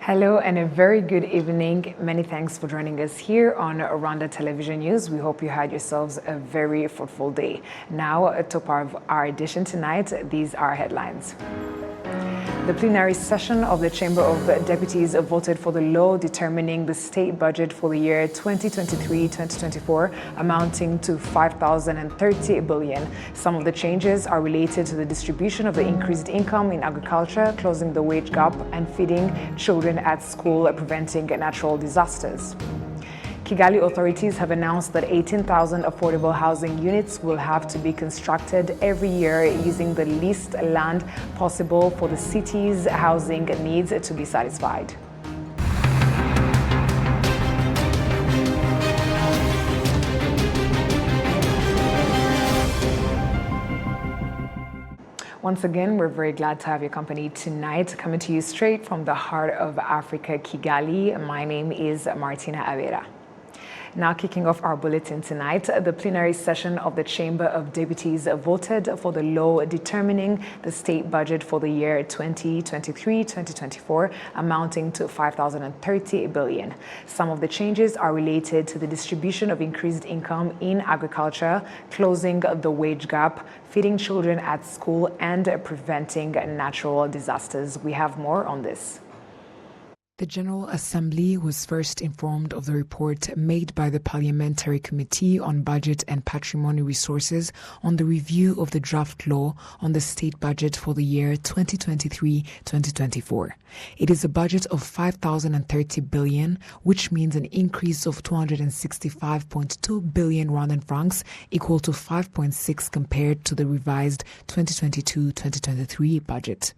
Hello and a very good evening. Many thanks for joining us here on Rwanda Television News. We hope you had yourselves a very fruitful day. Now, a top of our edition tonight, these are headlines. The plenary session of the Chamber of Deputies voted for the law determining the state budget for the year 2023-2024, amounting to 5,030 billion. Some of the changes are related to the distribution of the increased income in agriculture, closing the wage gap, and feeding children at school, preventing natural disasters. Kigali authorities have announced that 18,000 affordable housing units will have to be constructed every year using the least land possible for the city's housing needs to be satisfied. Once again, we're very glad to have your company tonight, coming to you straight from the heart of Africa, Kigali. My name is Martina Avera. Now kicking off our bulletin tonight, the plenary session of the Chamber of Deputies voted for the law determining the state budget for the year 2023-2024, amounting to 5,030 billion. Some of the changes are related to the distribution of increased income in agriculture, closing the wage gap, feeding children at school, and preventing natural disasters. We have more on this. The General Assembly was first informed of the report made by the Parliamentary Committee on Budget and Patrimony Resources on the review of the draft law on the state budget for the year 2023-2024. It is a budget of 5,030 billion, which means an increase of 265.2 billion Rwandan francs, equal to 5.6 compared to the revised 2022-2023 budget.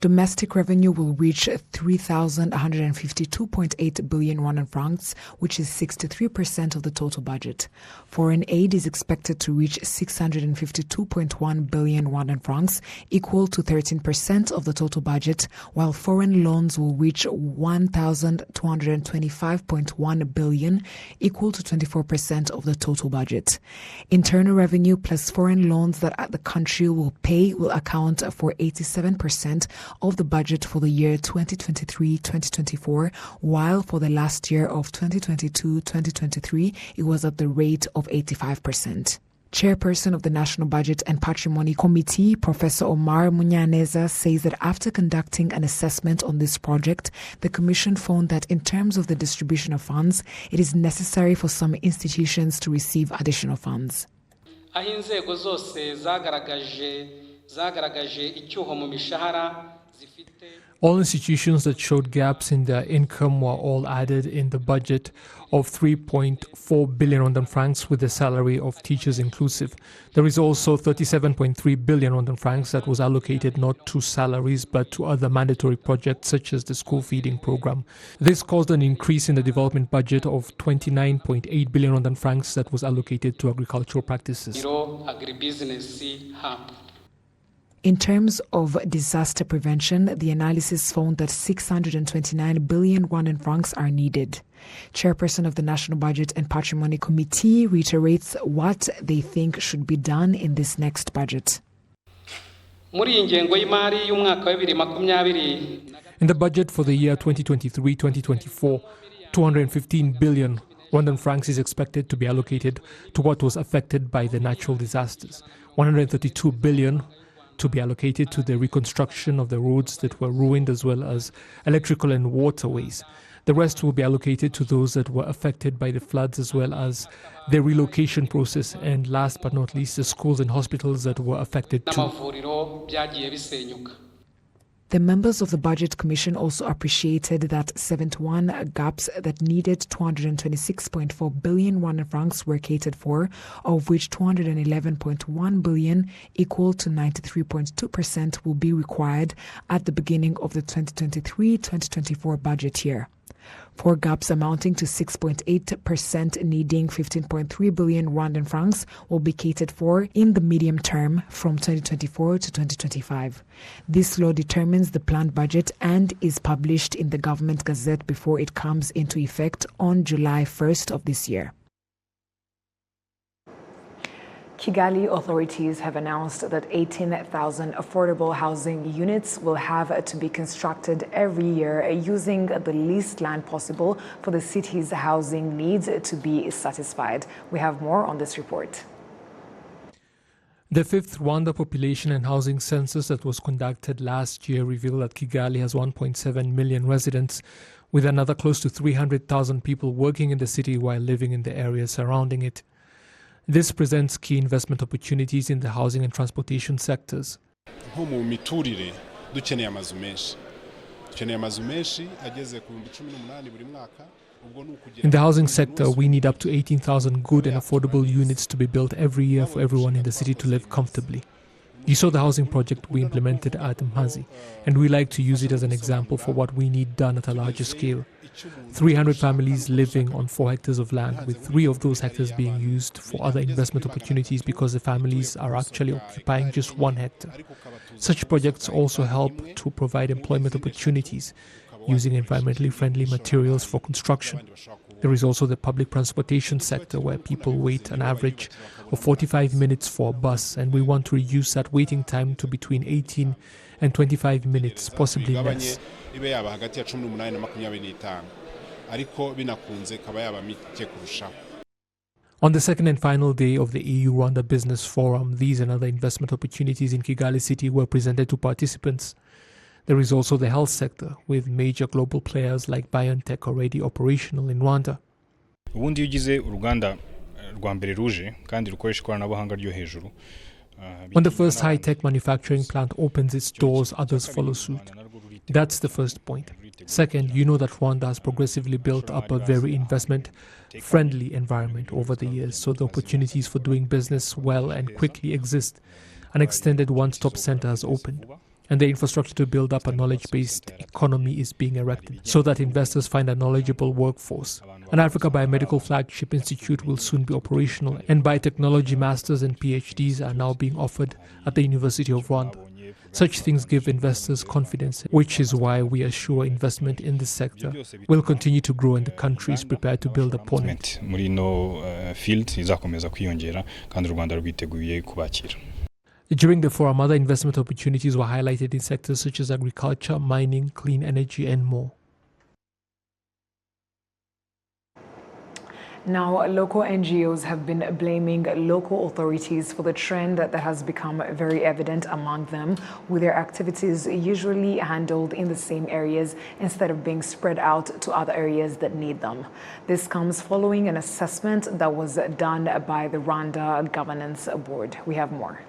Domestic revenue will reach 3,152.8 billion Rwandan francs, which is 63% of the total budget. Foreign aid is expected to reach 652.1 billion Rwandan francs, equal to 13% of the total budget, while foreign loans will reach 1,225.1 billion, equal to 24% of the total budget. Internal revenue plus foreign loans that the country will pay will account for 87% of the budget for the year 2023-2024, while for the last year of 2022-2023, it was at the rate of 85%. Chairperson of the National Budget and Patrimony Committee, Professor Omar Munyaneza, says that after conducting an assessment on this project, the Commission found that in terms of the distribution of funds, it is necessary for some institutions to receive additional funds. Aho inzego zose zagaragaje icyuho mu mishahara. All institutions that showed gaps in their income were all added in the budget of 3.4 billion Rwandan francs with the salary of teachers inclusive. There is also 37.3 billion Rwandan francs that was allocated not to salaries but to other mandatory projects such as the school feeding program. This caused an increase in the development budget of 29.8 billion Rwandan francs that was allocated to agricultural practices. In terms of disaster prevention, the analysis found that 629 billion Rwandan francs are needed. Chairperson of the National Budget and Patrimony Committee reiterates what they think should be done in this next budget. In the budget for the year 2023-2024, 215 billion Rwandan francs is expected to be allocated to what was affected by the natural disasters. 132 billion to be allocated to the reconstruction of the roads that were ruined, as well as electrical and waterways. The rest will be allocated to those that were affected by the floods, as well as the relocation process, and last but not least, the schools and hospitals that were affected too. The members of the Budget Commission also appreciated that 71 gaps that needed 226.4 billion Rwandan francs were catered for, of which 211.1 billion, equal to 93.2%, will be required at the beginning of the 2023-2024 budget year. 4 gaps amounting to 6.8%, needing 15.3 billion Rwandan francs, will be catered for in the medium term from 2024 to 2025. This law determines the planned budget and is published in the Government Gazette before it comes into effect on July 1st of this year. Kigali authorities have announced that 18,000 affordable housing units will have to be constructed every year using the least land possible for the city's housing needs to be satisfied. We have more on this report. The fifth Rwanda population and housing census that was conducted last year revealed that Kigali has 1.7 million residents, with another close to 300,000 people working in the city while living in the areas surrounding it. This presents key investment opportunities in the housing and transportation sectors. In the housing sector, we need up to 18,000 good and affordable units to be built every year for everyone in the city to live comfortably. You saw the housing project we implemented at Mhazi, and we like to use it as an example for what we need done at a larger scale. 300 families living on 4 hectares of land, with 3 of those hectares being used for other investment opportunities because the families are actually occupying just 1 hectare. Such projects also help to provide employment opportunities using environmentally friendly materials for construction. There is also the public transportation sector where people wait an average of 45 minutes for a bus, and we want to reduce that waiting time to between 18 and 25 minutes, possibly less. On the second and final day of the EU-Rwanda Business Forum, these and other investment opportunities in Kigali City were presented to participants. There is also the health sector, with major global players like BioNTech already operational in Rwanda. When the first high-tech manufacturing plant opens its doors, others follow suit. That's the first point. Second, you know that Rwanda has progressively built up a very investment-friendly environment over the years, so the opportunities for doing business well and quickly exist. An extended one-stop center has opened, and the infrastructure to build up a knowledge-based economy is being erected so that investors find a knowledgeable workforce. An Africa Biomedical Flagship Institute will soon be operational, and biotechnology masters and PhDs are now being offered at the University of Rwanda. Such things give investors confidence, which is why we are sure investment in this sector will continue to grow and the country is prepared to build upon it. During the forum, other investment opportunities were highlighted in sectors such as agriculture, mining, clean energy, and more. Now, local NGOs have been blaming local authorities for the trend that has become very evident among them, with their activities usually handled in the same areas instead of being spread out to other areas that need them. This comes following an assessment that was done by the Rwanda Governance Board. We have more.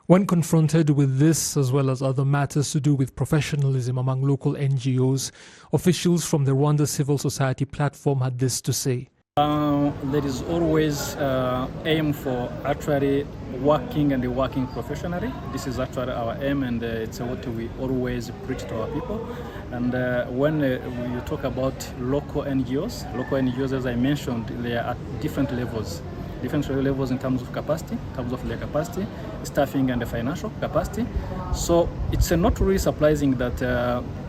When confronted with this, as well as other matters to do with professionalism among local NGOs, officials from the Rwanda Civil Society platform had this to say. There is always aim for actually working professionally. This is actually our aim, and it's what we always preach to our people. And when you talk about local NGOs, as I mentioned, they are at different levels in terms of capacity, staffing and the financial capacity. So it's not really surprising that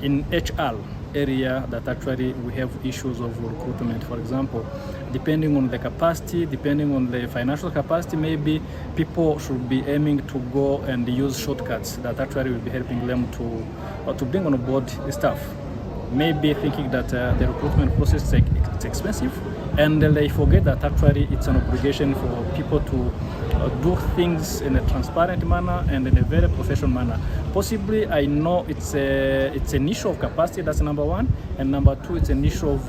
in HR area that actually we have issues of recruitment. For example, depending on the capacity, depending on the financial capacity, maybe people should be aiming to go and use shortcuts that actually will be helping them to bring on board staff. Maybe thinking that the recruitment process is expensive, and they forget that actually it's an obligation for people to do things in a transparent manner and in a very professional manner. Possibly, I know it's an issue of capacity, that's number one, and number two, it's an issue of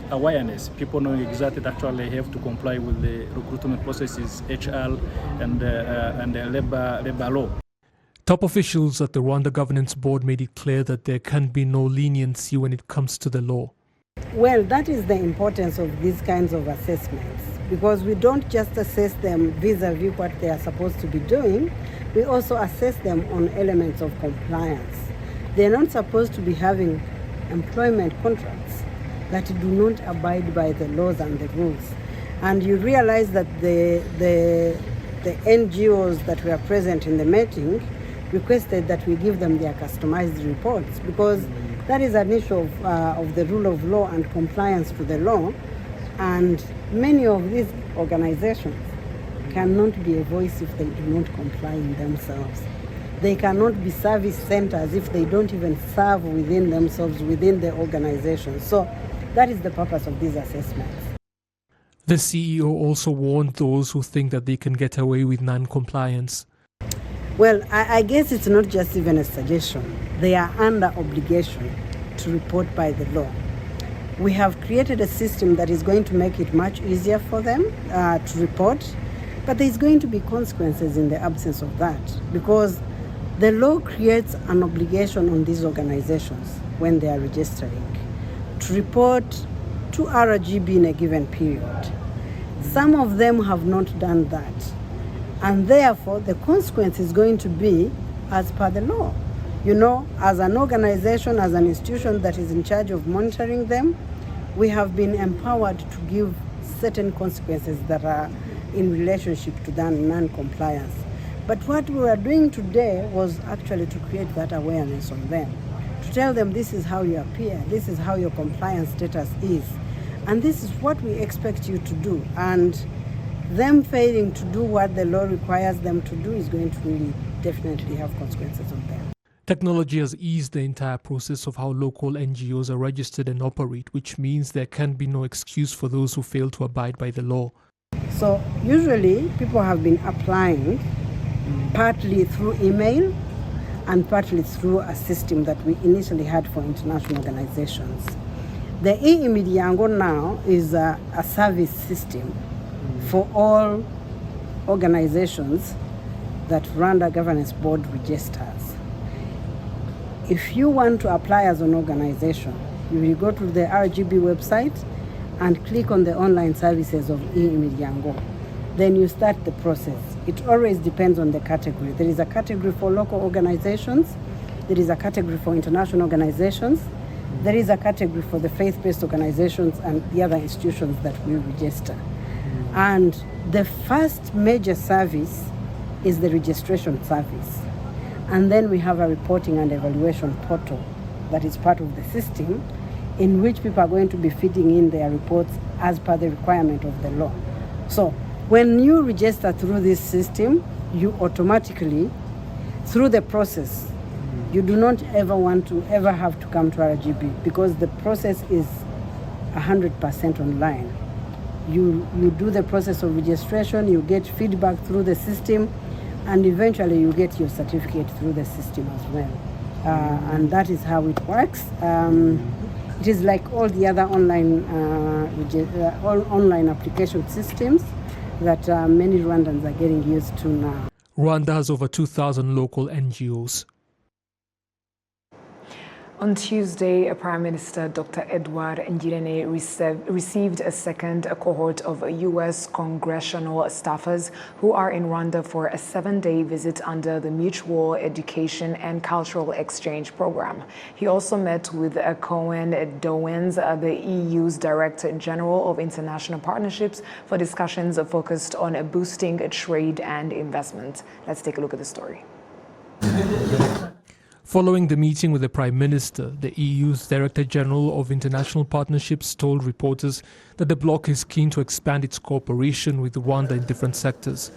awareness. People knowing exactly that actually they have to comply with the recruitment processes, HR and the labor law. Top officials at the Rwanda Governance Board made it clear that there can be no leniency when it comes to the law. Well, that is the importance of these kinds of assessments, because we don't just assess them vis-a-vis what they are supposed to be doing, we also assess them on elements of compliance. They're not supposed to be having employment contracts that do not abide by the laws and the rules. And you realize that the NGOs that were present in the meeting requested that we give them their customized reports, because that is an issue of the rule of law and compliance to the law. And many of these organizations cannot be a voice if they do not comply in themselves. They cannot be service centers if they don't even serve within themselves, within the organization. So that is the purpose of these assessments. The CEO also warned those who think that they can get away with non-compliance. Well, I guess it's not just even a suggestion. They are under obligation to report by the law. We have created a system that is going to make it much easier for them to report, but there's going to be consequences in the absence of that, because the law creates an obligation on these organizations when they are registering to report to RGB in a given period. Some of them have not done that, and therefore the consequence is going to be as per the law. You know, as an organization, as an institution that is in charge of monitoring them, we have been empowered to give certain consequences that are in relationship to that non-compliance. But what we are doing today was actually to create that awareness on them, to tell them this is how you appear, this is how your compliance status is, and this is what we expect you to do. And them failing to do what the law requires them to do is going to really definitely have consequences on them. Technology has eased the entire process of how local NGOs are registered and operate, which means there can be no excuse for those who fail to abide by the law. So usually people have been applying partly through email and partly through a system that we initially had for international organizations. The e-Imiryango now is a service system for all organizations that Rwanda Governance Board registers. If you want to apply as an organization, you will go to the RGB website and click on the online services of e-Imiryango. Then you start the process. It always depends on the category. There is a category for local organizations, there is a category for international organizations, there is a category for the faith-based organizations and the other institutions that we register. And the first major service is the registration service. And then we have a reporting and evaluation portal that is part of the system, in which people are going to be feeding in their reports as per the requirement of the law. So when you register through this system, you automatically, through the process, you do not ever want to ever have to come to RGB, because the process is 100% online. You do the process of registration, you get feedback through the system, and eventually you get your certificate through the system as well. And that is how it works. It is like all the other online online application systems that many Rwandans are getting used to now. Rwanda has over 2,000 local NGOs. On Tuesday, Prime Minister Dr. Edward Ngirente received a second cohort of U.S. congressional staffers who are in Rwanda for a 7-day visit under the Mutual Education and Cultural Exchange Program. He also met with Cohen Dowens, the EU's Director General of International Partnerships, for discussions focused on boosting trade and investment. Let's take a look at the story. Following the meeting with the Prime Minister, the EU's Director General of International Partnerships told reporters that the bloc is keen to expand its cooperation with Rwanda in different sectors.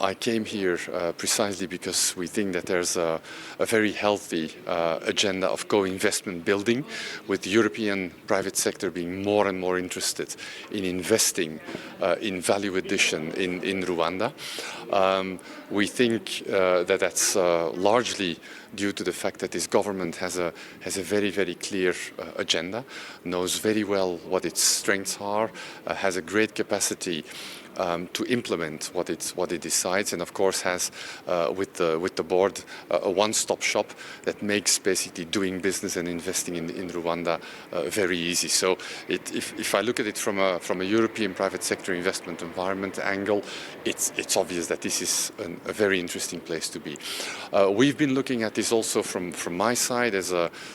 I came here precisely because we think that there's a very healthy agenda of co-investment building, with the European private sector being more and more interested in investing in value addition in Rwanda. We think that that's largely due to the fact that this government has a very, very clear agenda, knows very well what its strengths are, has a great capacity to implement what it decides, and of course has with the board a one-stop shop that makes basically doing business and investing in Rwanda very easy. So if I look at it from a European private sector investment environment angle, it's obvious that this is a very interesting place to be. We've been looking at this also from my side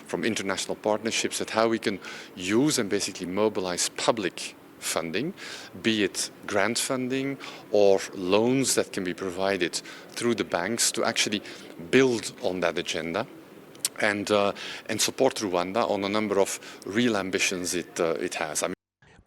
from international partnerships, at how we can use and basically mobilize public funding, be it grant funding or loans that can be provided through the banks, to actually build on that agenda and support Rwanda on a number of real ambitions it has.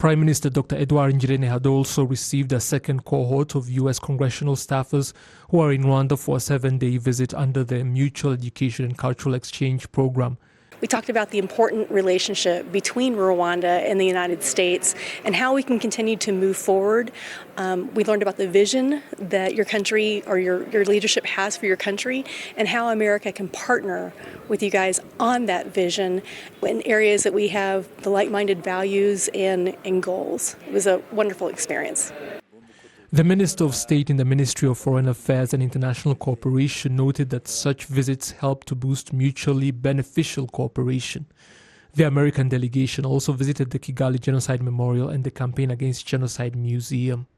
Prime Minister Dr. Edouard Ngirente had also received a second cohort of U.S. congressional staffers who are in Rwanda for a 7-day visit under the Mutual Education and Cultural Exchange Program. We talked about the important relationship between Rwanda and the United States and how we can continue to move forward. We learned about the vision that your country or your leadership has for your country and how America can partner with you guys on that vision in areas that we have the like-minded values and goals. It was a wonderful experience. The Minister of State in the Ministry of Foreign Affairs and International Cooperation noted that such visits help to boost mutually beneficial cooperation. The American delegation also visited the Kigali Genocide Memorial and the Campaign Against Genocide Museum.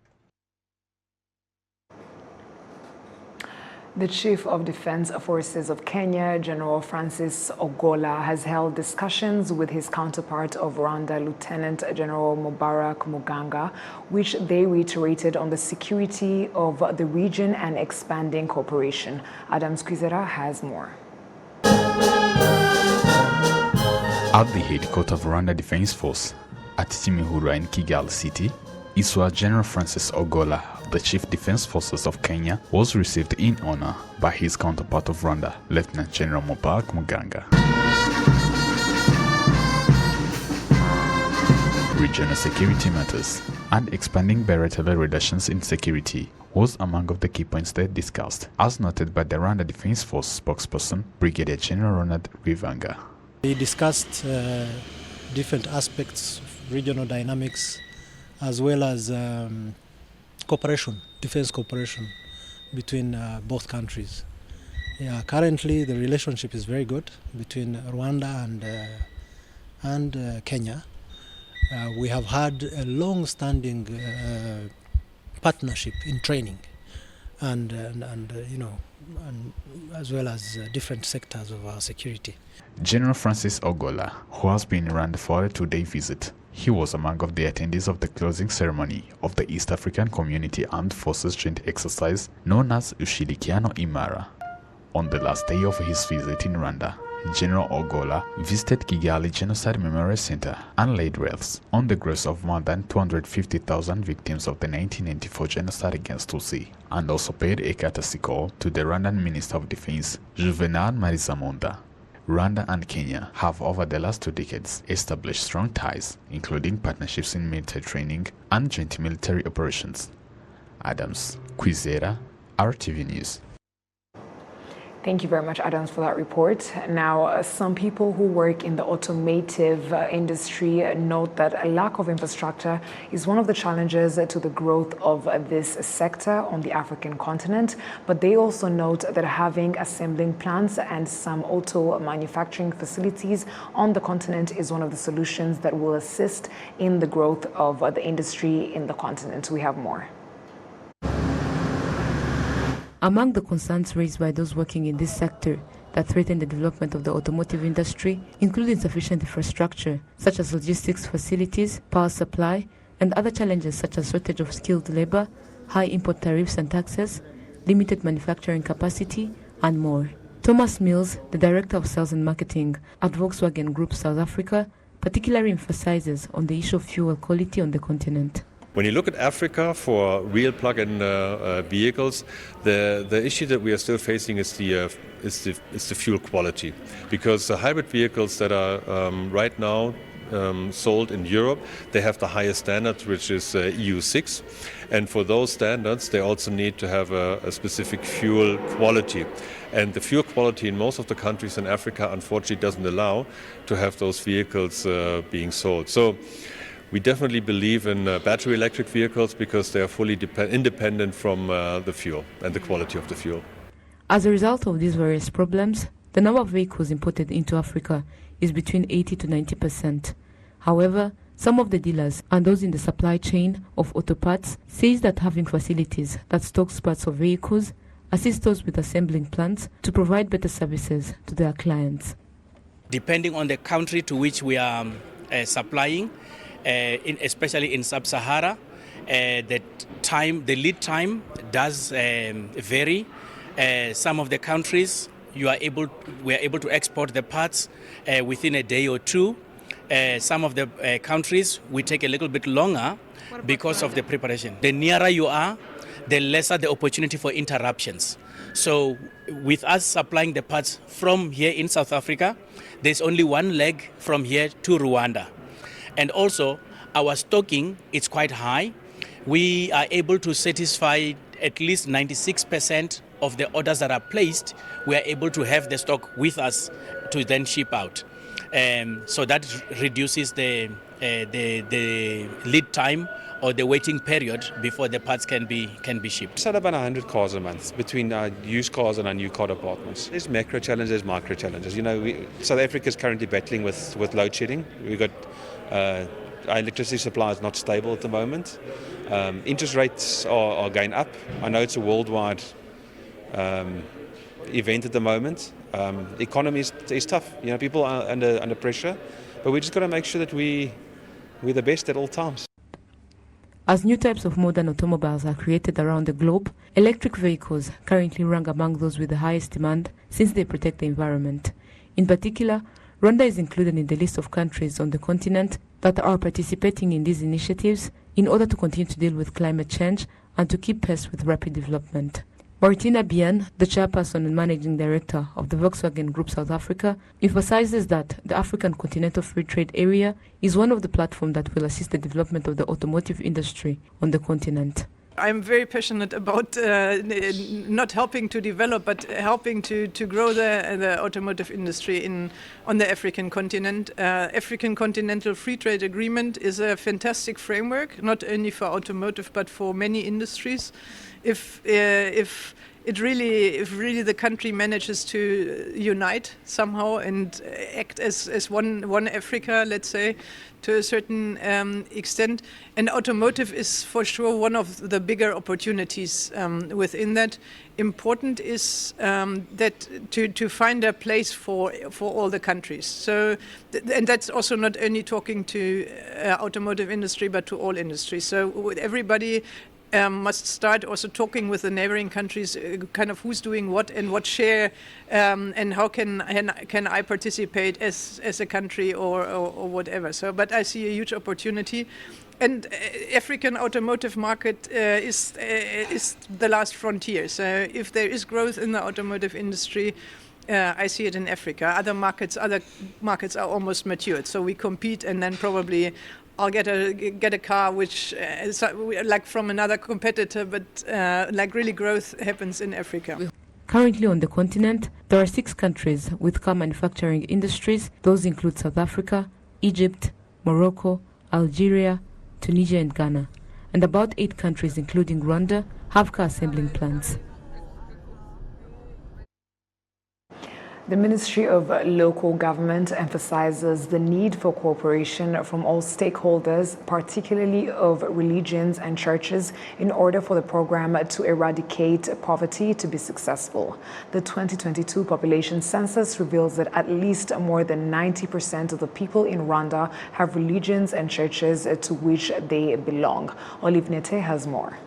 The Chief of Defense Forces of Kenya, General Francis Ogola, has held discussions with his counterpart of Rwanda, Lieutenant General Mubarak Muganga, which they reiterated on the security of the region and expanding cooperation. Adams Kwizera has more. At the headquarters of Rwanda Defense Force at Kimihurura in Kigali City, ISWA General Francis Ogola, the Chief Defense Forces of Kenya, was received in honor by his counterpart of Rwanda, Lieutenant General Mubarak Muganga. Regional security matters and expanding bilateral relations in security was among of the key points they discussed, as noted by the Rwanda Defense Force spokesperson, Brigadier General Ronald Rivanga. We discussed different aspects of regional dynamics as well as cooperation, defense cooperation between both countries. Currently the relationship is very good between Rwanda and Kenya. We have had a long-standing partnership in training and as well as different sectors of our security. General Francis Ogola, who has been in Rwanda for a 2-day visit, he was among of the attendees of the closing ceremony of the East African Community Armed Forces Joint Exercise known as Ushirikiano Imara. On the last day of his visit in Rwanda, General Ogola visited Kigali Genocide Memorial Center and laid wreaths on the graves of more than 250,000 victims of the 1994 genocide against Tutsi, and also paid a courtesy call to the Rwandan Minister of Defense, Juvenal Marizamonda. Rwanda and Kenya have over the last 2 decades established strong ties, including partnerships in military training and joint military operations. Adams Kwizera, RTV News. Thank you very much, Adams, for that report. Now, some people who work in the automotive industry note that a lack of infrastructure is one of the challenges to the growth of this sector on the African continent. But they also note that having assembling plants and some auto manufacturing facilities on the continent is one of the solutions that will assist in the growth of the industry in the continent. We have more. Among the concerns raised by those working in this sector that threaten the development of the automotive industry include insufficient infrastructure, such as logistics facilities, power supply, and other challenges such as shortage of skilled labor, high import tariffs and taxes, limited manufacturing capacity, and more. Thomas Mills, the Director of Sales and Marketing at Volkswagen Group South Africa, particularly emphasizes on the issue of fuel quality on the continent. When you look at Africa for real plug-in vehicles, the issue that we are still facing is the fuel quality, because the hybrid vehicles that are right now sold in Europe, they have the highest standard, which is EU6, and for those standards they also need to have a specific fuel quality, and the fuel quality in most of the countries in Africa unfortunately doesn't allow to have those vehicles being sold. So we definitely believe in battery electric vehicles because they are fully independent from the fuel and the quality of the fuel. As a result of these various problems, the number of vehicles imported into Africa is between 80 to 90%. However, some of the dealers and those in the supply chain of auto parts says that having facilities that stocks parts of vehicles assist those with assembling plants to provide better services to their clients. Depending on the country to which we are supplying, especially in Sub-Sahara, the lead time does vary. Some of the countries we are able to export the parts within a day or two. Some of the countries we take a little bit longer because of the preparation. The nearer you are, the lesser the opportunity for interruptions. So with us supplying the parts from here in South Africa, there's only one leg from here to Rwanda. And also our stocking is quite high. We are able to satisfy at least 96% of the orders that are placed. We are able to have the stock with us to then ship out. So that reduces the lead time or the waiting period before the parts can be shipped. We sell about 100 cars a month between our used cars and our new car departments. There's macro challenges, there's micro challenges. You know, South Africa is currently battling with load shedding. We've got our electricity supply is not stable at the moment. Interest rates are going up. I know it's a worldwide event at the moment. Economy is tough. You know, people are under pressure, but we just got to make sure that we're the best at all times. As new types of modern automobiles are created around the globe, electric vehicles currently rank among those with the highest demand since they protect the environment. In particular, Rwanda is included in the list of countries on the continent that are participating in these initiatives in order to continue to deal with climate change and to keep pace with rapid development. Martina Bian, the chairperson and managing director of the Volkswagen Group South Africa, emphasizes that the African Continental Free Trade Area is one of the platforms that will assist the development of the automotive industry on the continent. I'm very passionate about not helping to develop, but helping to grow the automotive industry on the African continent. African Continental Free Trade Agreement is a fantastic framework, not only for automotive, but for many industries. If really the country manages to unite somehow and act as one Africa, let's say, to a certain extent, and automotive is for sure one of the bigger opportunities within that. Important is that to find a place for all the countries. So, and that's also not only talking to automotive industry, but to all industries. So with everybody. Must start also talking with the neighboring countries, kind of who's doing what and what share, and how can I participate as a country or whatever. So, but I see a huge opportunity, and African automotive market is the last frontier. So, if there is growth in the automotive industry. I see it in Africa. Other markets are almost matured. So we compete, and then probably I'll get a car which is like from another competitor, but like really growth happens in Africa. Currently on the continent, there are 6 countries with car manufacturing industries. Those include South Africa, Egypt, Morocco, Algeria, Tunisia and Ghana. And about 8 countries, including Rwanda, have car assembling plants. The Ministry of Local Government emphasizes the need for cooperation from all stakeholders, particularly of religions and churches, in order for the program to eradicate poverty to be successful. The 2022 population census reveals that at least more than 90% of the people in Rwanda have religions and churches to which they belong. Olive Nete has more.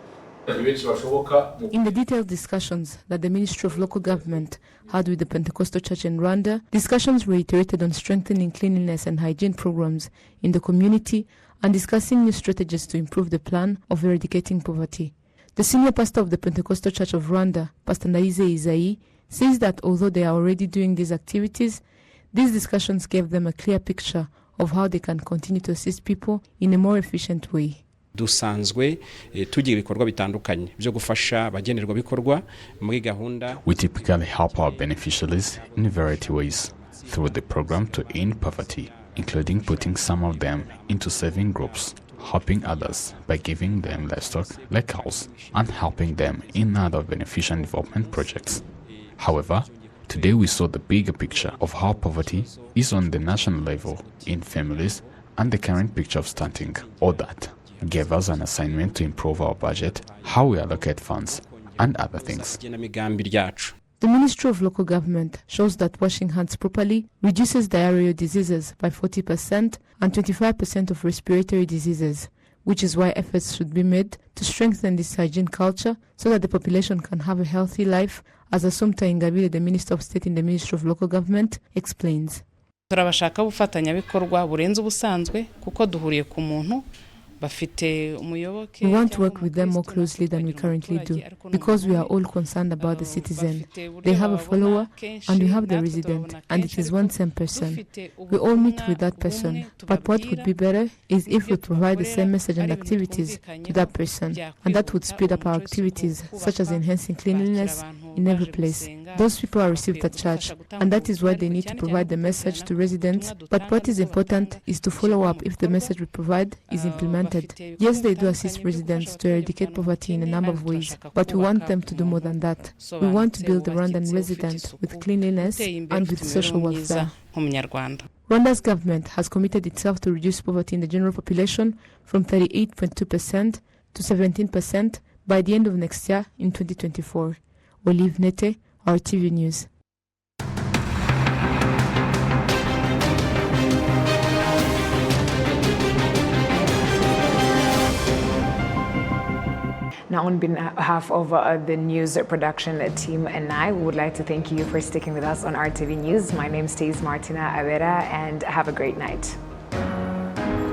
In the detailed discussions that the Ministry of Local Government had with the Pentecostal Church in Rwanda, discussions reiterated on strengthening cleanliness and hygiene programs in the community and discussing new strategies to improve the plan of eradicating poverty. The senior pastor of the Pentecostal Church of Rwanda, Pastor Ndaize Isaïe, says that although they are already doing these activities, these discussions gave them a clear picture of how they can continue to assist people in a more efficient way. dusanzwe tugira ibikorwa bitandukanye byo gufasha abagenerwa bikorwa muri gahunda. We typically help our beneficiaries in a variety of ways through the program to end poverty, including putting some of them into saving groups, helping others by giving them livestock like cows, and helping them in other beneficial development projects. However, today we saw the bigger picture of how poverty is on the national level in families and the current picture of stunting. All that gave us an assignment to improve our budget, how we allocate funds, and other things. The Ministry of Local Government shows that washing hands properly reduces diarrheal diseases by 40% and 25% of respiratory diseases, which is why efforts should be made to strengthen this hygiene culture so that the population can have a healthy life, as Assumpta Ingabire, the Minister of State in the Ministry of Local Government, explains. turabashaka ubufatanyabikorwa burenze ubusanzwe kuko duhuriye ku muntu. We want to work with them more closely than we currently do because we are all concerned about the citizen. They have a follower and we have the resident, and it is one same person. We all meet with that person, but what would be better is if we provide the same message and activities to that person, and that would speed up our activities, such as enhancing cleanliness in every place. Those people are received at church, and that is why they need to provide the message to residents, but what is important is to follow up if the message we provide is implemented. Yes, they do assist residents to eradicate poverty in a number of ways, but we want them to do more than that. We want to build the Rwandan resident with cleanliness and with social welfare. Rwanda's government has committed itself to reduce poverty in the general population from 38.2% to 17% by the end of next year in 2024. Olive Nete, RTV News. Now, on behalf of the news production team and I, we would like to thank you for sticking with us on RTV News. My name is Martina Avera, and have a great night.